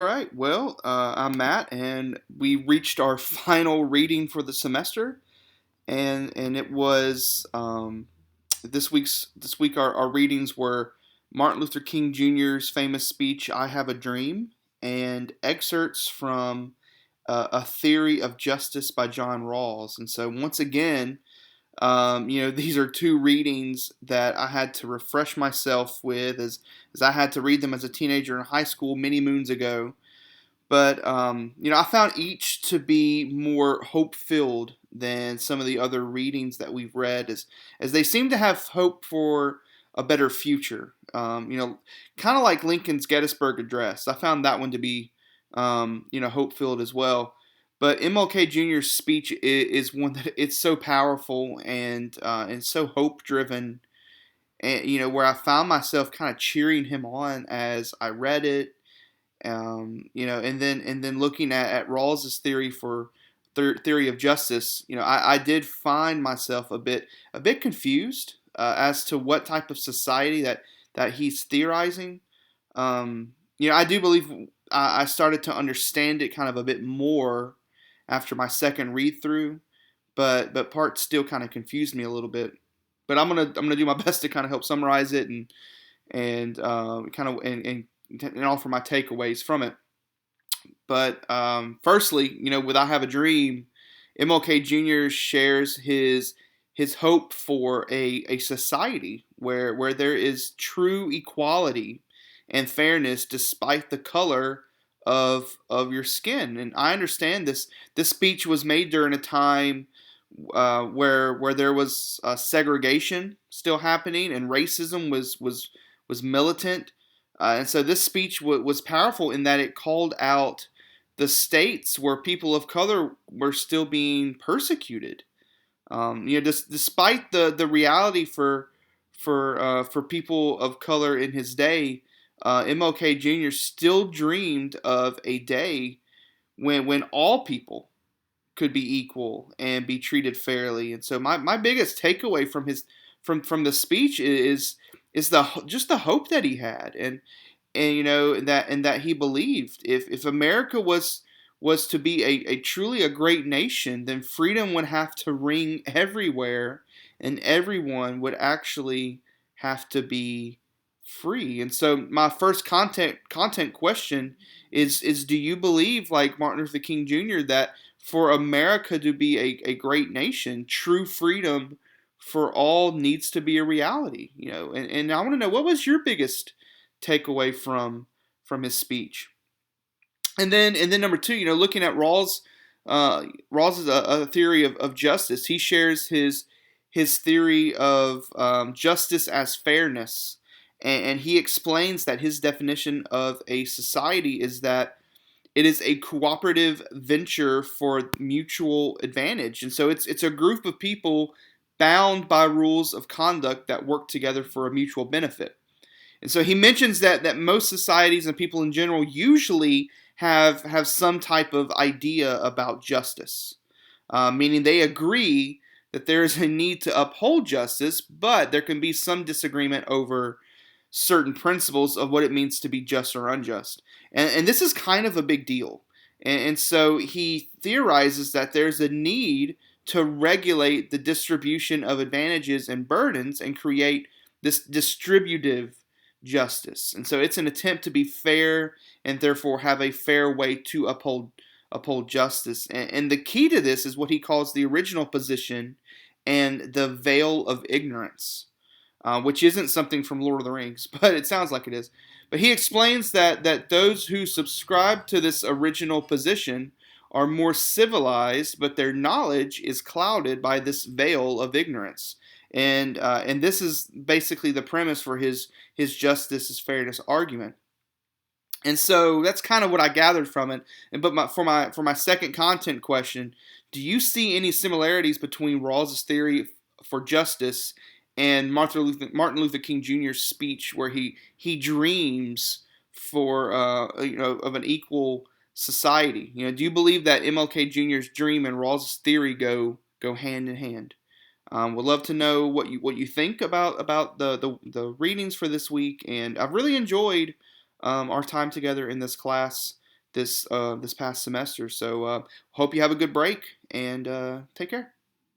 All right. Well, I'm Matt, and we reached our final reading for the semester, and it was this week. Our readings were Martin Luther King Jr.'s famous speech "I Have a Dream" and excerpts from A Theory of Justice by John Rawls. And so once again, these are two readings that I had to refresh myself with as I had to read them as a teenager in high school many moons ago. But I found each to be more hope filled than some of the other readings that we've read, as they seem to have hope for a better future. Kind of like Lincoln's Gettysburg Address. I found that one to be, hope filled as well. But MLK Jr.'s speech is one that it's so powerful and so hope driven, and where I found myself kind of cheering him on as I read it, and then looking at Rawls's theory for theory of justice, I did find myself a bit confused as to what type of society that he's theorizing. I do believe I started to understand it kind of a bit more after my second read through, but parts still kind of confused me a little bit. But I'm gonna do my best to kind of help summarize it and offer my takeaways from it. But firstly, with "I Have a Dream," MLK Jr. shares his hope for a society where there is true equality and fairness despite the color of your skin. And I understand this speech was made during a time where there was segregation still happening and racism was militant. And so this speech was powerful in that it called out the states where people of color were still being persecuted. Despite the reality for people of color in his day, MLK Jr. still dreamed of a day when all people could be equal and be treated fairly. And so my biggest takeaway from the speech is the hope that he had, and that he believed if America was to be a truly a great nation, then freedom would have to ring everywhere, and everyone would actually have to be free. And so my first content question is do you believe, like Martin Luther King Jr., that for America to be a great nation, true freedom for all needs to be a reality? And I want to know, what was your biggest takeaway from his speech? And then number two, looking at Rawls is a theory of justice. He shares his theory of justice as fairness, and he explains that his definition of a society is that it is a cooperative venture for mutual advantage. And so it's a group of people bound by rules of conduct that work together for a mutual benefit. And so he mentions that most societies and people in general usually have some type of idea about justice, meaning they agree that there is a need to uphold justice, but there can be some disagreement over certain principles of what it means to be just or unjust. And this is kind of a big deal. And so he theorizes that there's a need to regulate the distribution of advantages and burdens and create this distributive justice. And so it's an attempt to be fair and therefore have a fair way to uphold justice. And the key to this is what he calls the original position and the veil of ignorance, which isn't something from Lord of the Rings, but it sounds like it is. But he explains that those who subscribe to this original position are more civilized, but their knowledge is clouded by this veil of ignorance. And this is basically the premise for his justice is fairness argument. And so that's kind of what I gathered from it. For my second content question, do you see any similarities between Rawls' theory for justice and Martin Luther King Jr.'s speech, where he dreams for of an equal society? Do you believe that MLK Jr.'s dream and Rawls' theory go hand in hand? Would love to know what you think about the readings for this week, and I've really enjoyed our time together in this class. this past semester. So hope you have a good break and take care.